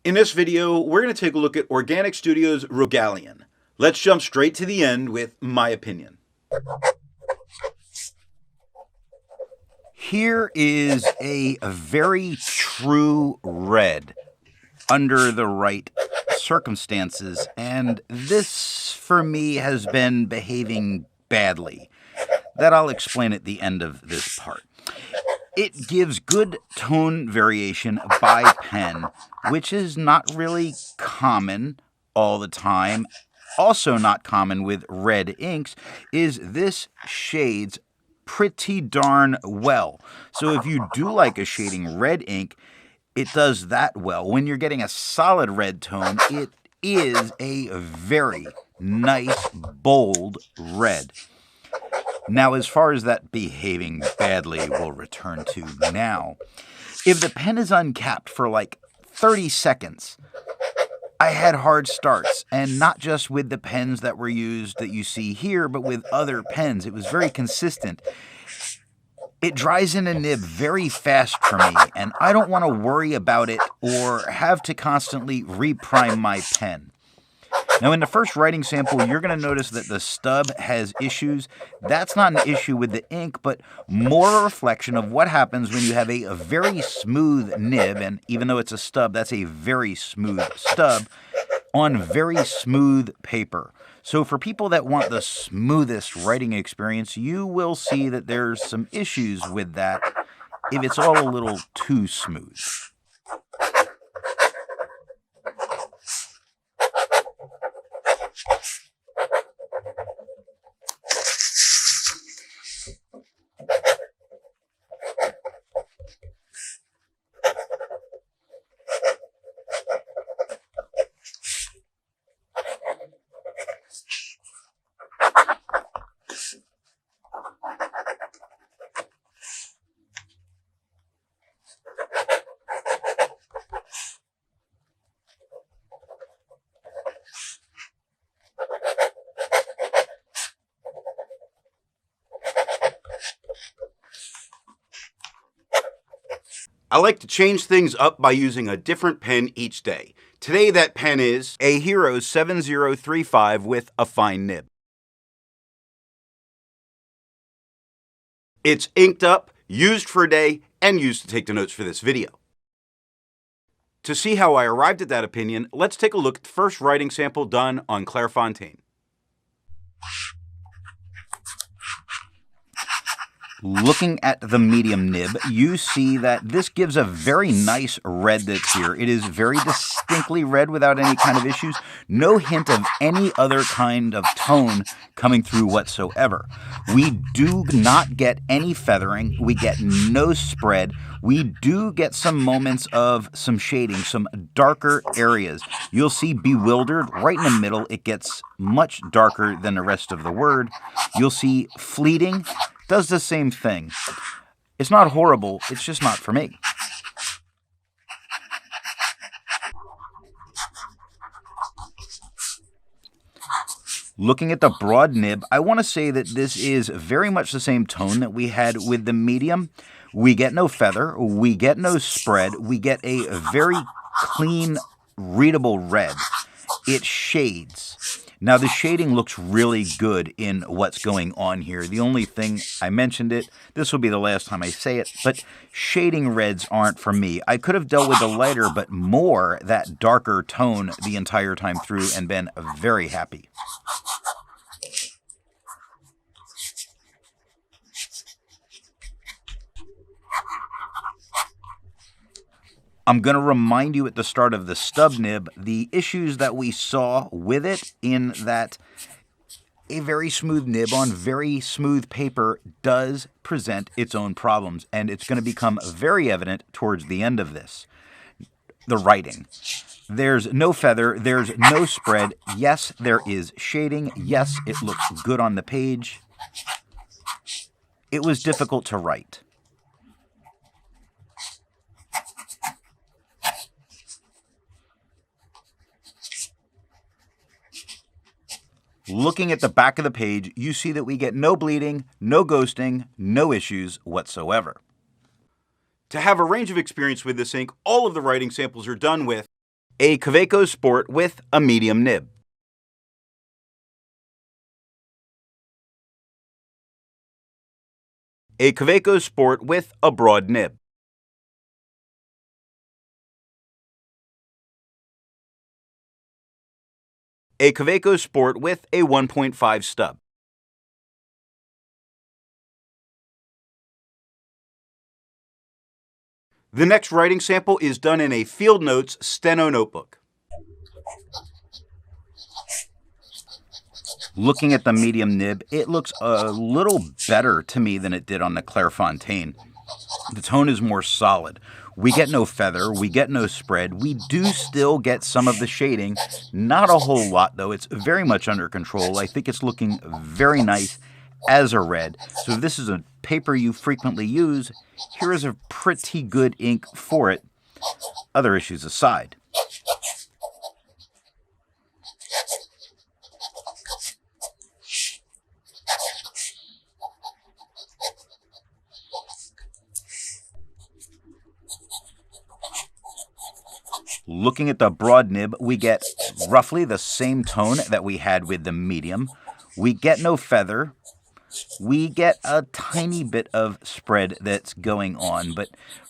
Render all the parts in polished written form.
In this video, we're going to take a look at Organic Studio's Rogalian. Let's jump straight to the end with my opinion. Here is a very true red under the right circumstances, and this, for me, has been behaving badly. That I'll explain at the end of this part. It gives good tone variation by pen, which is not really common all the time. Also not common with red inks is this shades pretty darn well. So if you do like a shading red ink, it does that well. When you're getting a solid red tone, it is a very nice, bold red. Now, as far as that behaving badly, we'll return to now. If the pen is uncapped for like 30 seconds, I had hard starts, and not just with the pens that were used that you see here, but with other pens. It was very consistent. It dries in a nib very fast for me, and I don't want to worry about it or have to constantly reprime my pen. Now, in the first writing sample, you're going to notice that the stub has issues. That's not an issue with the ink, but more a reflection of what happens when you have a very smooth nib, and even though it's a stub, that's a very smooth stub, on very smooth paper. So for people that want the smoothest writing experience, you will see that there's some issues with that if it's all a little too smooth. I like to change things up by using a different pen each day. Today that pen is a Hero 7035 with a fine nib. It's inked up, used for a day, and used to take the notes for this video. To see how I arrived at that opinion, let's take a look at the first writing sample done on Clairfontaine. Looking at the medium nib, you see that this gives a very nice red that's here. It is very distinctly red without any kind of issues. No hint of any other kind of tone coming through whatsoever. We do not get any feathering. We get no spread. We do get some moments of some shading, some darker areas. You'll see bewildered right in the middle. It gets much darker than the rest of the word. You'll see fleeting. Does the same thing. It's not horrible, it's just not for me. Looking at the broad nib, I want to say that this is very much the same tone that we had with the medium. We get no feather, we get no spread, we get a very clean, readable red. It shades. Now, the shading looks really good in what's going on here. The only thing, I mentioned it, this will be the last time I say it, but shading reds aren't for me. I could have dealt with the lighter, but more that darker tone the entire time through and been very happy. I'm going to remind you at the start of the stub nib the issues that we saw with it, in that a very smooth nib on very smooth paper does present its own problems, and it's going to become very evident towards the end of this. The writing. There's no feather, there's no spread. Yes, there is shading. Yes, it looks good on the page. It was difficult to write. Looking at the back of the page, you see that we get no bleeding, no ghosting, no issues whatsoever. To have a range of experience with this ink, all of the writing samples are done with A Kaweco Sport with a medium nib. A Kaweco Sport with a broad nib. A Kaweco Sport with a 1.5 stub. The next writing sample is done in a FieldNotes Steno notebook. Looking at the medium nib, it looks a little better to me than it did on the Clairfontaine. The tone is more solid. We get no feather, we get no spread. We do still get some of the shading. Not a whole lot, though. It's very much under control. I think it's looking very nice as a red. So if this is a paper you frequently use, here is a pretty good ink for it, other issues aside. Looking at the broad nib, we get roughly the same tone that we had with the medium. We get no feather. We get a tiny bit of spread that's going on, but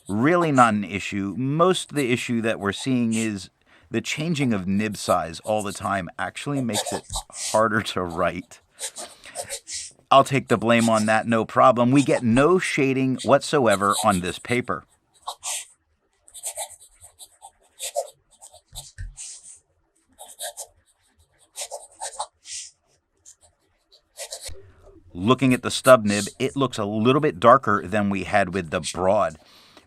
really not an issue. Most of the issue that we're seeing is the changing of nib size all the time actually makes it harder to write. I'll take the blame on that, no problem. We get no shading whatsoever on this paper. Looking at the stub nib, it looks a little bit darker than we had with the broad.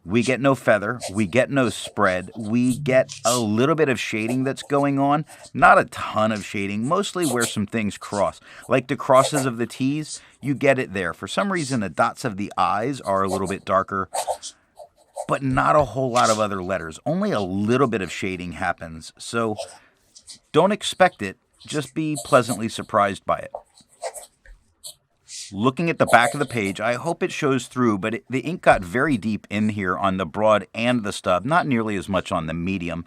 We get no feather, we get no spread, we get a little bit of shading that's going on, not a ton of shading, mostly where some things cross. Like the crosses of the T's, you get it there. For some reason, the dots of the I's are a little bit darker, but not a whole lot of other letters. Only a little bit of shading happens, so don't expect it, just be pleasantly surprised by it. Looking at the back of the page, I hope it shows through, but the ink got very deep in here on the broad and the stub, not nearly as much on the medium.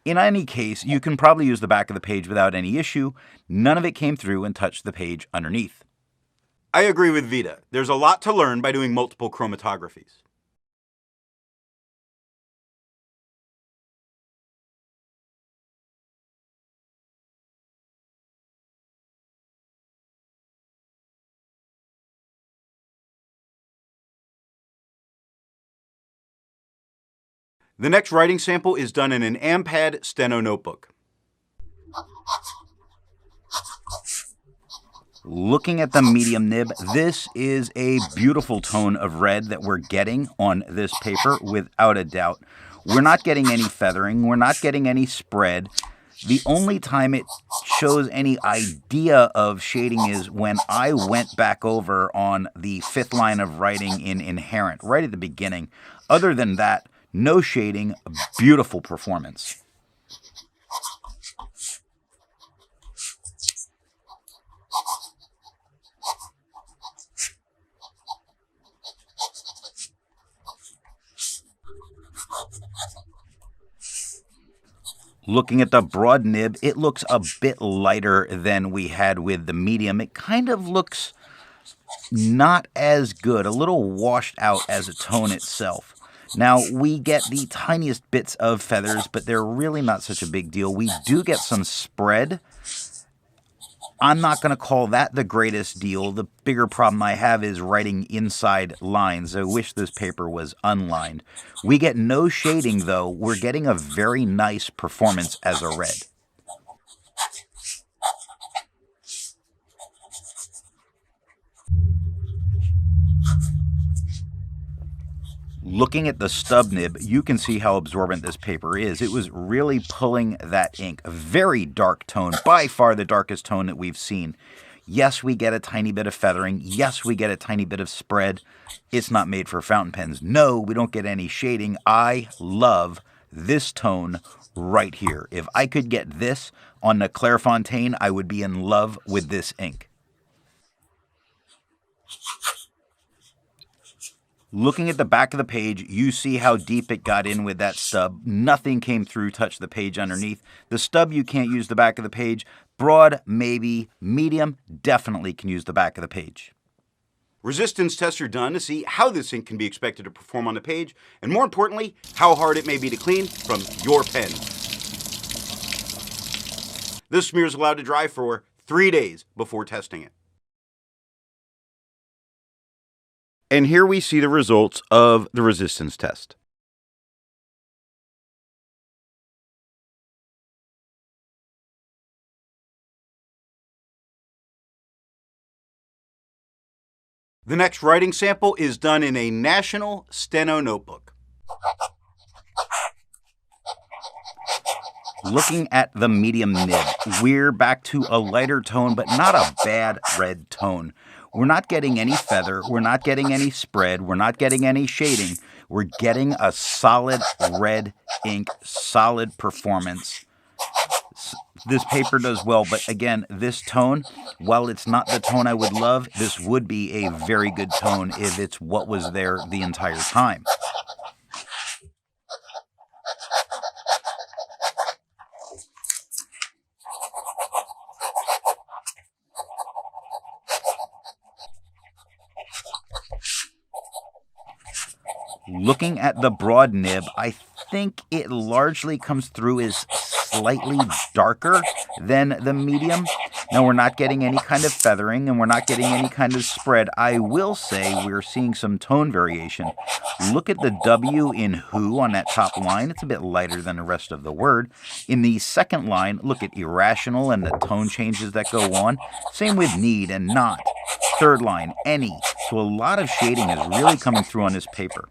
In any case, you can probably use the back of the page without any issue. None of it came through and touched the page underneath. I agree with Vita. There's a lot to learn by doing multiple chromatographies. The next writing sample is done in an AmPad Steno notebook. Looking at the medium nib, this is a beautiful tone of red that we're getting on this paper without a doubt. We're not getting any feathering, we're not getting any spread. The only time it shows any idea of shading is when I went back over on the fifth line of writing in Inherent, right at the beginning. Other than that, no shading, beautiful performance. Looking at the broad nib, it looks a bit lighter than we had with the medium. It kind of looks not as good, a little washed out as a tone itself. Now, we get the tiniest bits of feathers, but they're really not such a big deal. We do get some spread. I'm not going to call that the greatest deal. The bigger problem I have is writing inside lines. I wish this paper was unlined. We get no shading, though. We're getting a very nice performance as a red. Looking at the stub nib, you can see how absorbent this paper is. It was really pulling that ink. A very dark tone, by far the darkest tone that we've seen. Yes, we get a tiny bit of feathering. Yes, we get a tiny bit of spread. It's not made for fountain pens. No, we don't get any shading. I love this tone right here. If I could get this on the Clairfontaine, I would be in love with this ink. Looking at the back of the page, you see how deep it got in with that stub. Nothing came through, touched the page underneath. The stub, you can't use the back of the page. Broad, maybe. Medium, definitely can use the back of the page. Resistance tests are done to see how this ink can be expected to perform on the page, and more importantly, how hard it may be to clean from your pen. This smear is allowed to dry for 3 days before testing it. And here we see the results of the resistance test. The next writing sample is done in a national Steno notebook. Looking at the medium nib, we're back to a lighter tone, but not a bad red tone. We're not getting any feather, we're not getting any spread, we're not getting any shading. We're getting a solid red ink, solid performance. This paper does well, but again, this tone, while it's not the tone I would love, this would be a very good tone if it's what was there the entire time. Looking at the broad nib, I think it largely comes through as slightly darker than the medium. Now, we're not getting any kind of feathering and we're not getting any kind of spread. I will say we're seeing some tone variation. Look at the W in who on that top line. It's a bit lighter than the rest of the word. In the second line, look at irrational and the tone changes that go on. Same with need and not. Third line, any. So a lot of shading is really coming through on this paper.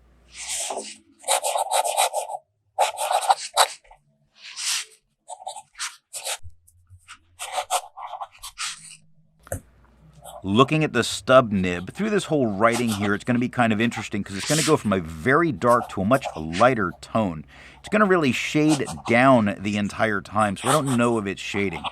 Looking at the stub nib, through this whole writing here, it's going to be kind of interesting because it's going to go from a very dark to a much lighter tone. It's going to really shade down the entire time, so I don't know if it's shading.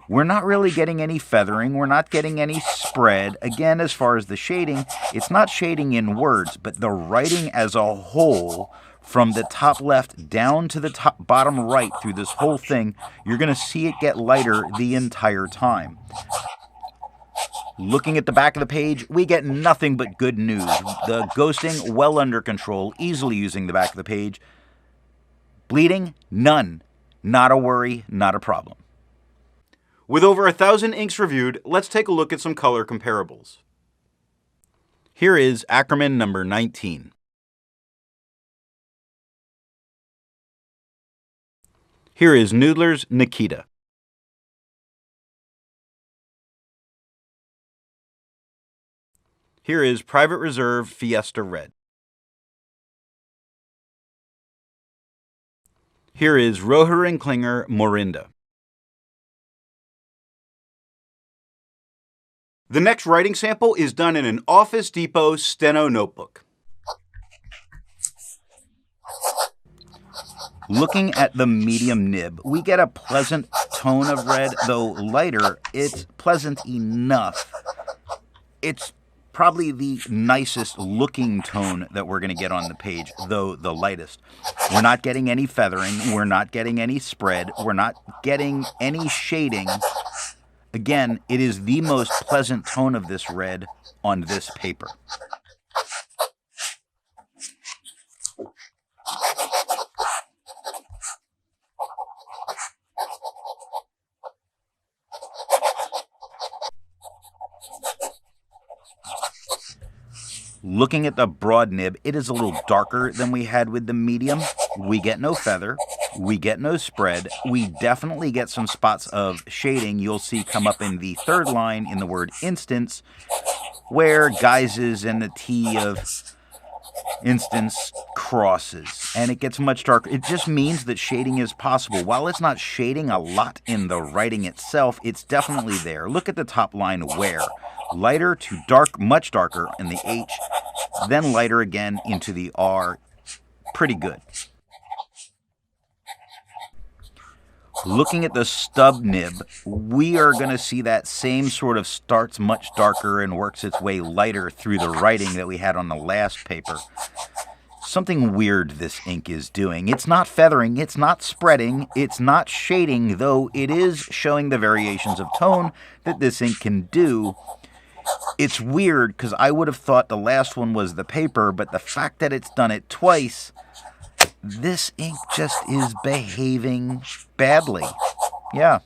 We're not really getting any feathering. We're not getting any spread. Again, as far as the shading, it's not shading in words, but the writing as a whole, from the top left down to the top bottom right through this whole thing, you're going to see it get lighter the entire time. Looking at the back of the page, we get nothing but good news. The ghosting, well under control, easily using the back of the page. Bleeding, none. Not a worry, not a problem. With over 1,000 inks reviewed, let's take a look at some color comparables. Here is Ackerman number 19. Here is Noodler's Nikita. Here is Private Reserve Fiesta Red. Here is Roher & Klinger Morinda. The next writing sample is done in an Office Depot Steno notebook. Looking at the medium nib, we get a pleasant tone of red, though lighter. It's pleasant enough. It's probably the nicest looking tone that we're going to get on the page, though the lightest. We're not getting any feathering. We're not getting any spread. We're not getting any shading. Again, it is the most pleasant tone of this red on this paper. Looking at the broad nib, it is a little darker than we had with the medium. We get no feather. We get no spread. We definitely get some spots of shading you'll see come up in the third line in the word instance, where guises and the T of instance crosses, and it gets much darker. It just means that shading is possible. While it's not shading a lot in the writing itself, it's definitely there. Look at the top line, where. Lighter to dark, much darker in the H, then lighter again into the R. Pretty good. Looking at the stub nib, we are going to see that same sort of starts much darker and works its way lighter through the writing that we had on the last paper. Something weird this ink is doing. It's not feathering, it's not spreading, it's not shading, though it is showing the variations of tone that this ink can do. It's weird because I would have thought the last one was the paper, but the fact that it's done it twice, this ink just is behaving badly. Yeah.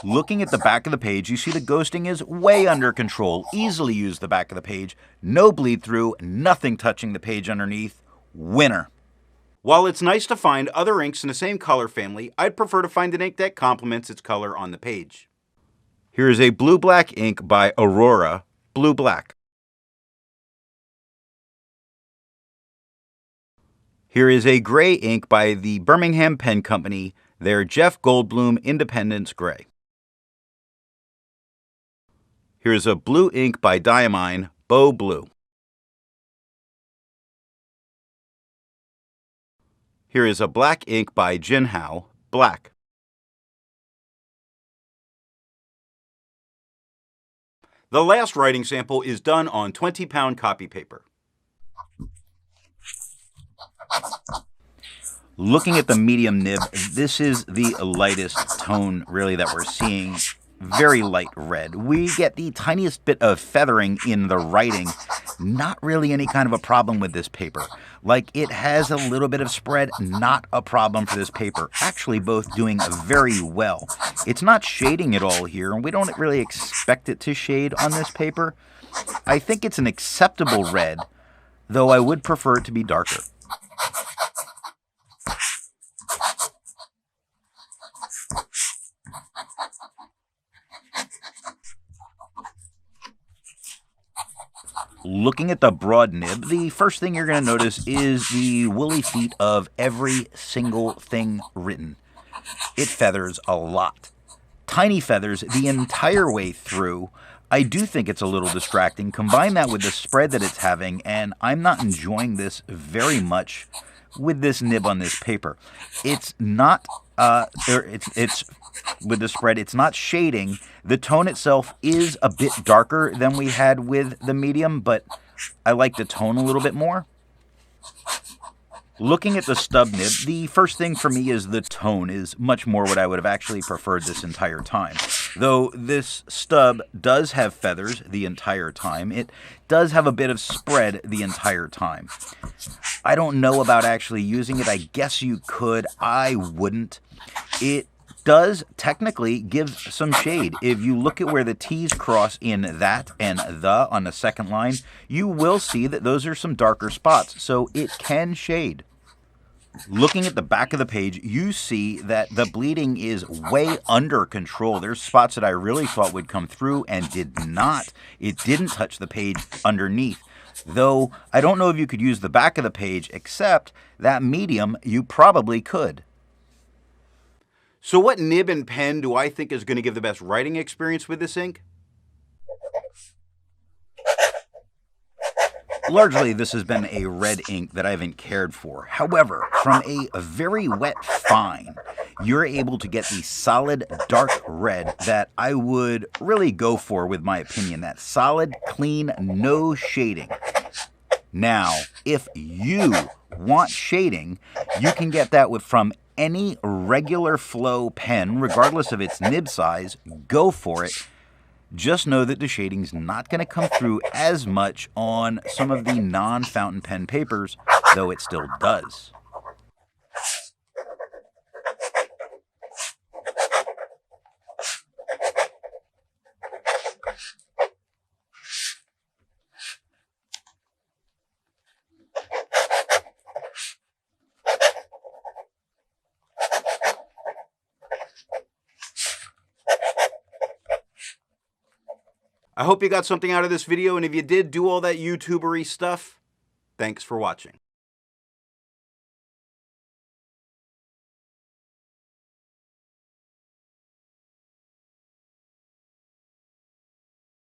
Looking at the back of the page, you see the ghosting is way under control. Easily use the back of the page. No bleed through, nothing touching the page underneath. Winner. While it's nice to find other inks in the same color family, I'd prefer to find an ink that complements its color on the page. Here is a blue-black ink by Aurora, Blue Black. Here is a gray ink by the Birmingham Pen Company, their Jeff Goldblum Independence Gray. Here's a blue ink by Diamine, Beau Blue. Here is a black ink by Jinhao, Black. The last writing sample is done on 20-pound copy paper. Looking at the medium nib, this is the lightest tone really that we're seeing. Very light red. We get the tiniest bit of feathering in the writing. Not really any kind of a problem with this paper. Like, it has a little bit of spread, not a problem for this paper. Actually, both doing very well. It's not shading at all here, and we don't really expect it to shade on this paper. I think it's an acceptable red, though I would prefer it to be darker. Looking at the broad nib, the first thing you're going to notice is the woolly feet of every single thing written. It feathers a lot. Tiny feathers the entire way through. I do think it's a little distracting. Combine that with the spread that it's having, and I'm not enjoying this very much with this nib on this paper. It's not, it's with the spread, it's not shading. The tone itself is a bit darker than we had with the medium, but I like the tone a little bit more. Looking at the stub nib, the first thing for me is the tone is much more what I would have actually preferred this entire time. Though this stub does have feathers the entire time, it does have a bit of spread the entire time. I don't know about actually using it. I guess you could. I wouldn't. It does technically give some shade. If you look at where the T's cross in that and the on the second line, you will see that those are some darker spots, so it can shade. Looking at the back of the page, you see that the bleeding is way under control. There's spots that I really thought would come through and did not. It didn't touch the page underneath. Though I don't know if you could use the back of the page, except that medium you probably could. So what nib and pen do I think is going to give the best writing experience with this ink? Largely, this has been a red ink that I haven't cared for. However, from a very wet fine, you're able to get the solid dark red that I would really go for with my opinion. That solid, clean, no shading. Now, if you want shading, you can get that from any regular flow pen, regardless of its nib size. Go for it. Just know that the shading's not going to come through as much on some of the non-fountain pen papers, though it still does. I hope you got something out of this video, and if you did, do all that YouTubery stuff. Thanks for watching.